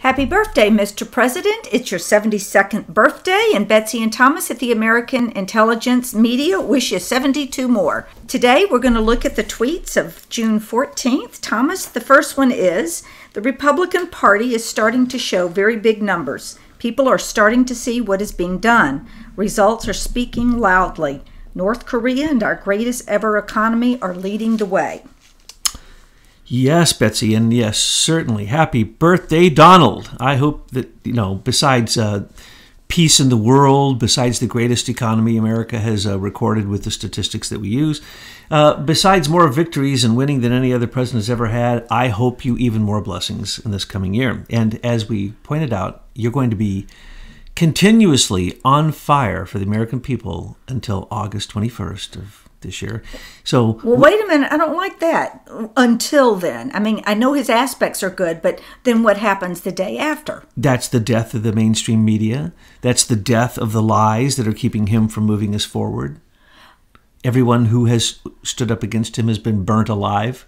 Happy birthday, Mr. President. It's your 72nd birthday, and Betsy and Thomas at the American Intelligence Media wish you 72 more. Today, we're going to look at the tweets of June 14th. Thomas, the first one is, the Republican Party is starting to show very big numbers. People are starting to see what is being done. Results are speaking loudly. North Korea and our greatest ever economy are leading the way. Yes, Betsy, and yes, certainly. Happy birthday, Donald. I hope that, besides peace in the world, besides the greatest economy America has recorded with the statistics that we use, besides more victories and winning than any other president has ever had, I hope you even more blessings in this coming year. And as we pointed out, you're going to be continuously on fire for the American people until August 21st of this year. So, well, wait a minute. I don't like that. Until then. I mean, I know his aspects are good, but then what happens the day after? That's the death of the mainstream media. That's the death of the lies that are keeping him from moving us forward. Everyone who has stood up against him has been burnt alive.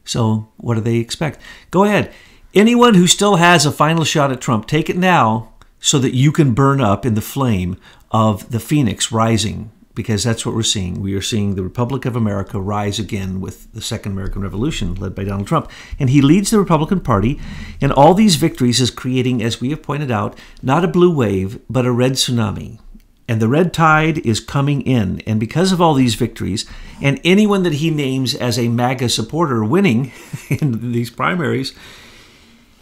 So what do they expect? Go ahead. Anyone who still has a final shot at Trump, take it now so that you can burn up in the flame of the phoenix rising. Because that's what we're seeing. We are seeing the Republic of America rise again with the Second American Revolution led by Donald Trump. And he leads the Republican Party, and all these victories is creating, as we have pointed out, not a blue wave, but a red tsunami. And the red tide is coming in. And because of all these victories, and anyone that he names as a MAGA supporter winning in these primaries,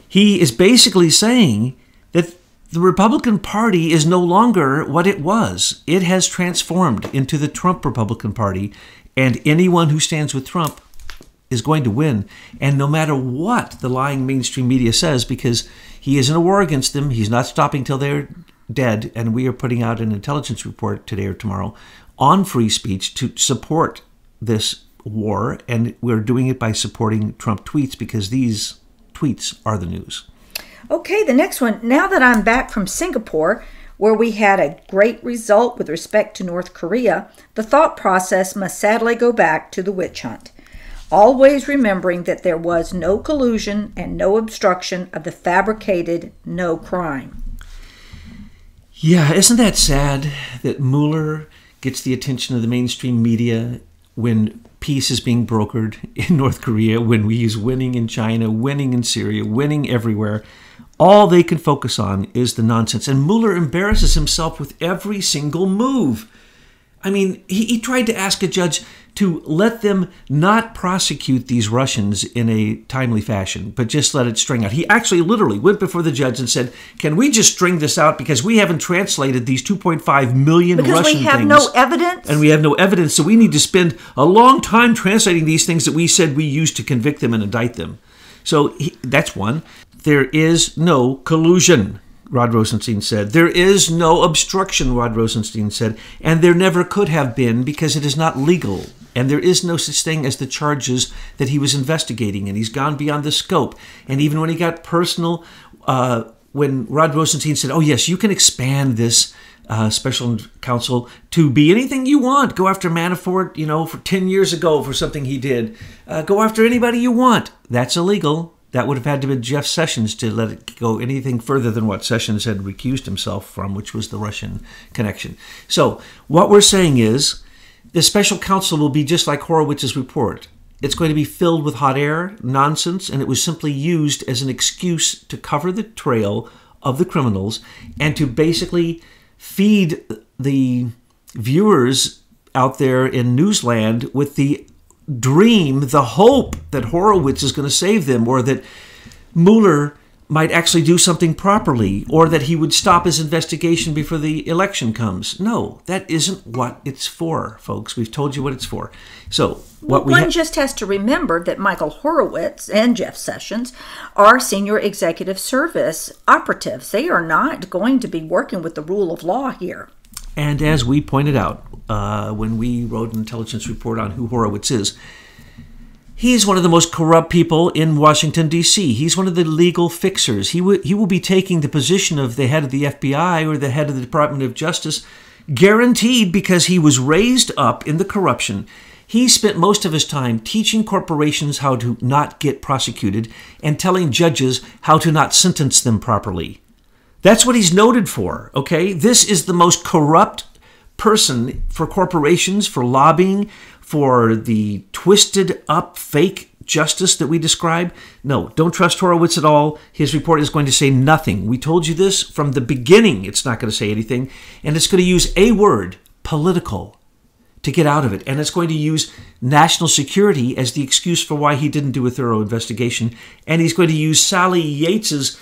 he is basically saying that the Republican Party is no longer what it was. It has transformed into the Trump Republican Party, and anyone who stands with Trump is going to win. And no matter what the lying mainstream media says, because he is in a war against them, he's not stopping till they're dead, and we are putting out an intelligence report today or tomorrow on free speech to support this war, and we're doing it by supporting Trump tweets because these tweets are the news. Okay, the next one. Now that I'm back from Singapore, where we had a great result with respect to North Korea, the thought process must sadly go back to the witch hunt. Always remembering that there was no collusion and no obstruction of the fabricated no crime. Yeah, isn't that sad that Mueller gets the attention of the mainstream media when peace is being brokered in North Korea, when he's winning in China, winning in Syria, winning everywhere? All they can focus on is the nonsense. And Mueller embarrasses himself with every single move. I mean, he tried to ask a judge to let them not prosecute these Russians in a timely fashion, but just let it string out. He actually literally went before the judge and said, can we just string this out because we haven't translated these 2.5 million Russian things. Because we have no evidence? And we have no evidence, so we need to spend a long time translating these things that we said we used to convict them and indict them. So that's one. There is no collusion, Rod Rosenstein said. There is no obstruction, Rod Rosenstein said. And there never could have been because it is not legal. And there is no such thing as the charges that he was investigating. And he's gone beyond the scope. And even when he got personal, when Rod Rosenstein said, oh, yes, you can expand this special counsel to be anything you want. Go after Manafort, for 10 years ago for something he did. Go after anybody you want. That's illegal. That would have had to be Jeff Sessions to let it go anything further than what Sessions had recused himself from, which was the Russian connection. So what we're saying is the special counsel will be just like Horowitz's report. It's going to be filled with hot air, nonsense, and it was simply used as an excuse to cover the trail of the criminals and to basically feed the viewers out there in Newsland with the dream, the hope that Horowitz is going to save them, or that Mueller might actually do something properly, or that he would stop his investigation before the election comes. No, that isn't what it's for, folks. We've told you what it's for. So one just has to remember that Michael Horowitz and Jeff Sessions are senior executive service operatives. They are not going to be working with the rule of law here. And as we pointed out when we wrote an intelligence report on who Horowitz is, he's one of the most corrupt people in Washington, D.C. He's one of the legal fixers. He will be taking the position of the head of the FBI or the head of the Department of Justice, guaranteed, because he was raised up in the corruption. He spent most of his time teaching corporations how to not get prosecuted and telling judges how to not sentence them properly. That's what he's noted for, okay? This is the most corrupt person for corporations, for lobbying, for the twisted up fake justice that we describe. No, don't trust Horowitz at all. His report is going to say nothing. We told you this from the beginning. It's not going to say anything. And it's going to use a word, political, to get out of it. And it's going to use national security as the excuse for why he didn't do a thorough investigation. And he's going to use Sally Yates's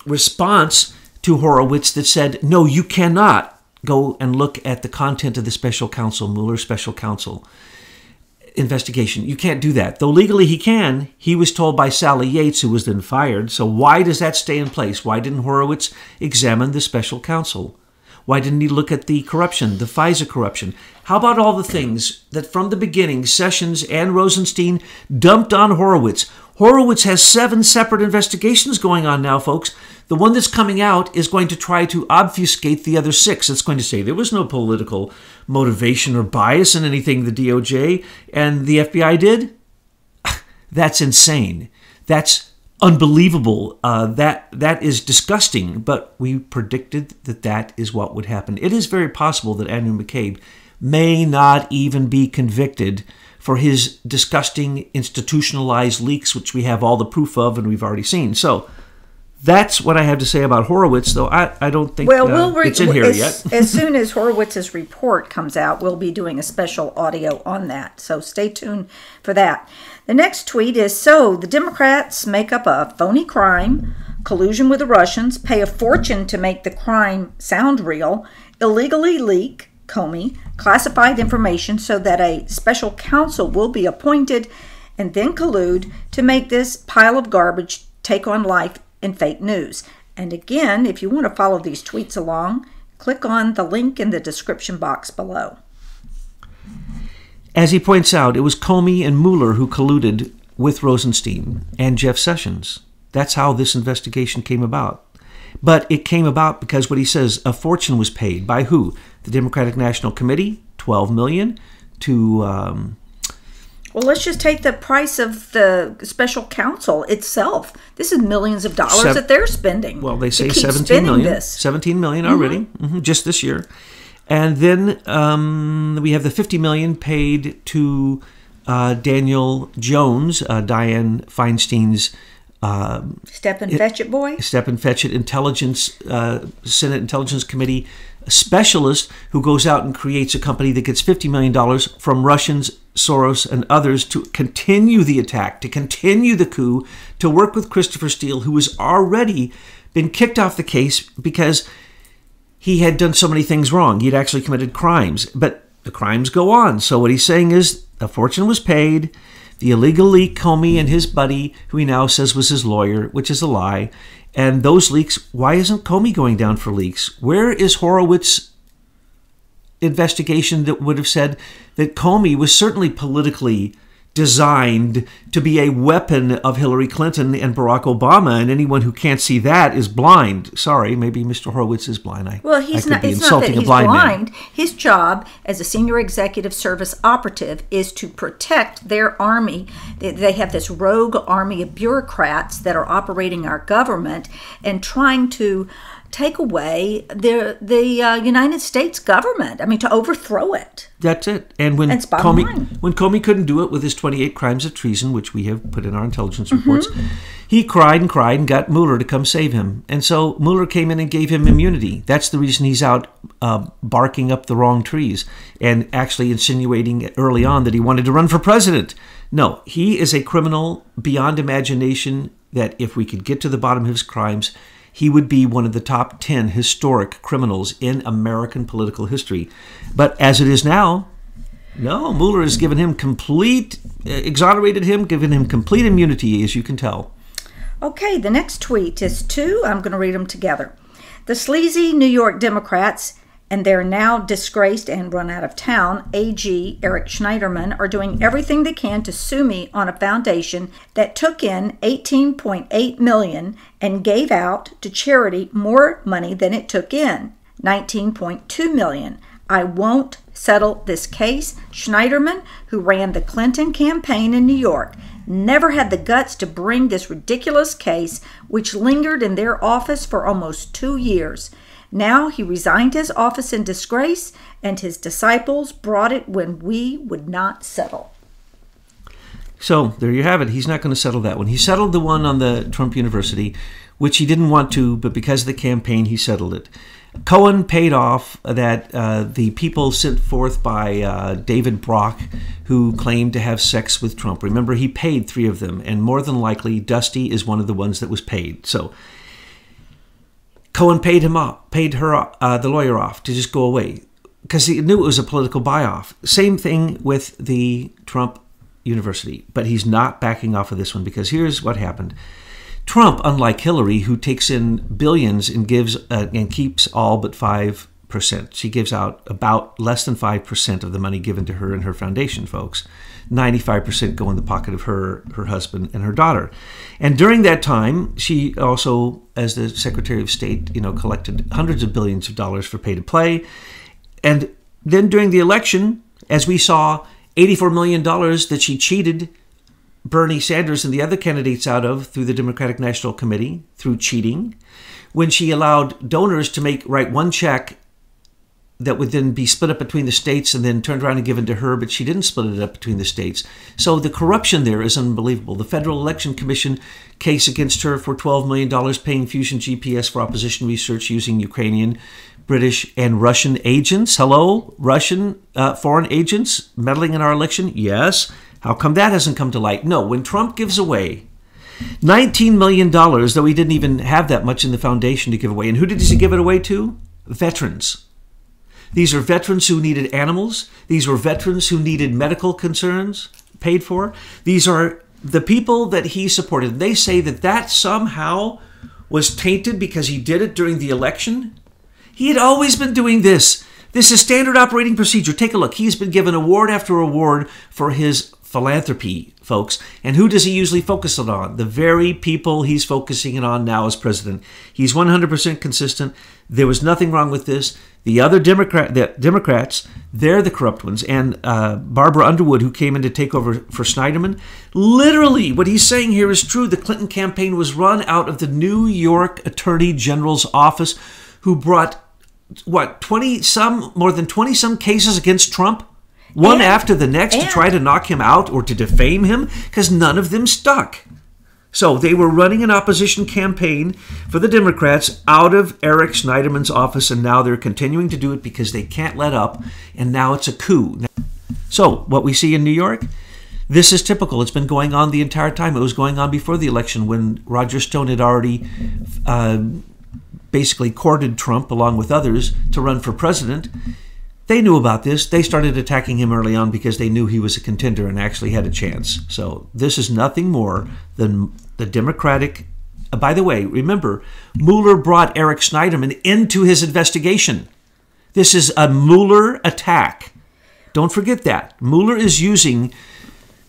response to Horowitz that said, no, you cannot go and look at the content of the special counsel, Mueller's special counsel investigation. You can't do that. Though legally he can, he was told by Sally Yates, who was then fired. So why does that stay in place? Why didn't Horowitz examine the special counsel? Why didn't he look at the corruption, the FISA corruption? How about all the things that from the beginning Sessions and Rosenstein dumped on Horowitz? Horowitz has 7 separate investigations going on now, folks. The one that's coming out is going to try to obfuscate the other 6. It's going to say there was no political motivation or bias in anything the DOJ and the FBI did. That's insane. That's unbelievable. That is disgusting, but we predicted that that is what would happen. It is very possible that Andrew McCabe may not even be convicted for his disgusting institutionalized leaks, which we have all the proof of and we've already seen. So that's what I have to say about Horowitz, though I don't think it's in here yet. As soon as Horowitz's report comes out, we'll be doing a special audio on that. So stay tuned for that. The next tweet is, so the Democrats make up a phony crime, collusion with the Russians, pay a fortune to make the crime sound real, illegally leak, Comey, classified information so that a special counsel will be appointed, and then collude to make this pile of garbage take on life in fake news. And again, if you want to follow these tweets along, click on the link in the description box below. As he points out, it was Comey and Mueller who colluded with Rosenstein and Jeff Sessions. That's how this investigation came about. But it came about because what he says, a fortune was paid by who? The Democratic National Committee, $12 million, to well, let's just take the price of the special counsel itself. This is millions of dollars that they're spending. Well, they say 17 million. 17 million already, just this year. And then we have the $50 million paid to Daniel Jones, Dianne Feinstein's Step and Fetch It boy. Step and Fetch It Senate Intelligence Committee specialist who goes out and creates a company that gets $50 million from Russians, Soros, and others to continue the attack, to continue the coup, to work with Christopher Steele, who has already been kicked off the case because he had done so many things wrong. He had actually committed crimes, but the crimes go on. So what he's saying is a fortune was paid. The illegal leak, Comey and his buddy, who he now says was his lawyer, which is a lie. And those leaks, why isn't Comey going down for leaks? Where is Horowitz's investigation that would have said that Comey was certainly politically designed to be a weapon of Hillary Clinton and Barack Obama, and anyone who can't see that is blind. Sorry, maybe Mr. Horowitz is blind. Well, it's not that he's blind. His job as a senior executive service operative is to protect their army. They have this rogue army of bureaucrats that are operating our government and trying to take away the United States government. I mean, to overthrow it. That's it. And when Comey couldn't do it with his 28 crimes of treason, which we have put in our intelligence reports, he cried and got Mueller to come save him. And so Mueller came in and gave him immunity. That's the reason he's out barking up the wrong trees and actually insinuating early on that he wanted to run for president. No, he is a criminal beyond imagination that if we could get to the bottom of his crimes, he would be one of the top 10 historic criminals in American political history. But as it is now, no, Mueller has given him exonerated him, given him complete immunity, as you can tell. Okay, the next tweet is 2. I'm going to read them together. The sleazy New York Democrats and their now disgraced and run out of town AG Eric Schneiderman are doing everything they can to sue me on a foundation that took in $18.8 million and gave out to charity more money than it took in, $19.2 million. I won't settle this case. Schneiderman, who ran the Clinton campaign in New York, never had the guts to bring this ridiculous case, which lingered in their office for almost 2 years. Now he resigned his office in disgrace, and his disciples brought it when we would not settle. So there you have it. He's not going to settle that one. He settled the one on the Trump University, which he didn't want to, but because of the campaign, he settled it. Cohen paid off that the people sent forth by David Brock, who claimed to have sex with Trump. Remember, he paid 3 of them, and more than likely, Dusty is one of the ones that was paid. So Cohen paid him off, paid her, the lawyer off to just go away, because he knew it was a political buy-off. Same thing with the Trump University, but he's not backing off of this one, because here's what happened. Trump, unlike Hillary, who takes in billions and gives and keeps all but 5%. She gives out about less than 5% of the money given to her and her foundation, folks. 95% go in the pocket of her husband and her daughter. And during that time, she also, as the Secretary of State, collected hundreds of billions of dollars for pay to play. And then during the election, as we saw, $84 million that she cheated Bernie Sanders and the other candidates out of through the Democratic National Committee, through cheating, when she allowed donors to write one check that would then be split up between the states and then turned around and given to her, but she didn't split it up between the states. So the corruption there is unbelievable. The Federal Election Commission case against her for $12 million paying Fusion GPS for opposition research using Ukrainian, British, and Russian agents. Hello? Russian foreign agents meddling in our election? Yes. How come that hasn't come to light? No, when Trump gives away $19 million, though he didn't even have that much in the foundation to give away. And who did he give it away to? Veterans. These are veterans who needed animals. These were veterans who needed medical concerns paid for. These are the people that he supported. They say that somehow was tainted because he did it during the election. He had always been doing this. This is standard operating procedure. Take a look. He's been given award after award for his philanthropy, folks. And who does he usually focus it on? The very people he's focusing it on now as president. He's 100% consistent. There was nothing wrong with this. The other Democrats, they're the corrupt ones. And Barbara Underwood, who came in to take over for Schneiderman, literally what he's saying here is true. The Clinton campaign was run out of the New York Attorney General's office, who brought, more than 20-some cases against Trump? One after the next to try to knock him out or to defame him, because none of them stuck. So they were running an opposition campaign for the Democrats out of Eric Schneiderman's office, and now they're continuing to do it because they can't let up, and now it's a coup. So what we see in New York, this is typical. It's been going on the entire time. It was going on before the election when Roger Stone had already basically courted Trump along with others to run for president. They knew about this. They started attacking him early on because they knew he was a contender and actually had a chance. So this is nothing more than the Democratic. By the way, remember, Mueller brought Eric Schneiderman into his investigation. This is a Mueller attack. Don't forget that. Mueller is using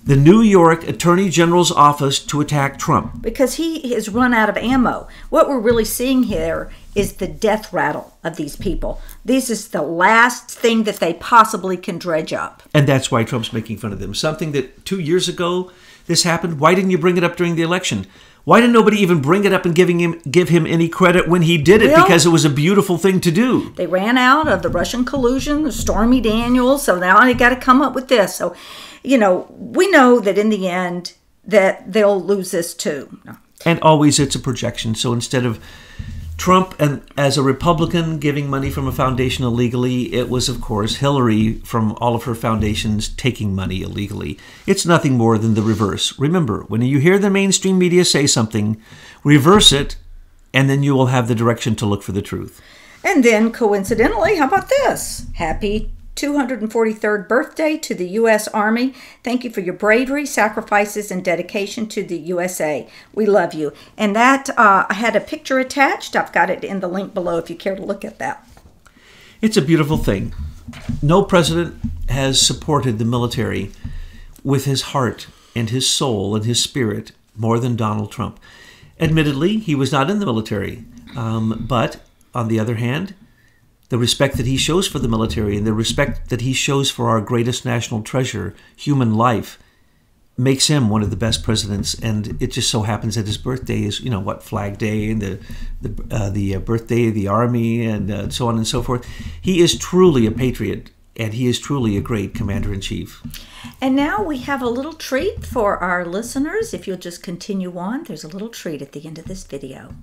the New York Attorney General's office to attack Trump. Because he has run out of ammo. What we're really seeing here is the death rattle of these people. This is the last thing that they possibly can dredge up. And that's why Trump's making fun of them. Something that 2 years ago this happened. Why didn't you bring it up during the election? Why didn't nobody even bring it up and give him any credit when he did it? Well, because it was a beautiful thing to do. They ran out of the Russian collusion, the Stormy Daniels, so now they got to come up with this. So, we know that in the end that they'll lose this too. And always it's a projection. So instead of Trump and as a Republican giving money from a foundation illegally, it was, of course, Hillary from all of her foundations taking money illegally. It's nothing more than the reverse. Remember, when you hear the mainstream media say something, reverse it, and then you will have the direction to look for the truth. And then, coincidentally, how about this? Happy 243rd birthday to the U.S. Army. Thank you for your bravery, sacrifices, and dedication to the USA. We love you. And that, I had a picture attached. I've got it in the link below if you care to look at that. It's a beautiful thing. No president has supported the military with his heart and his soul and his spirit more than Donald Trump. Admittedly, he was not in the military. But on the other hand, the respect that he shows for the military and the respect that he shows for our greatest national treasure, human life, makes him one of the best presidents. And it just so happens that his birthday is, Flag Day, and the birthday of the Army, and so on and so forth. He is truly a patriot, and he is truly a great commander-in-chief. And now we have a little treat for our listeners. If you'll just continue on, there's a little treat at the end of this video.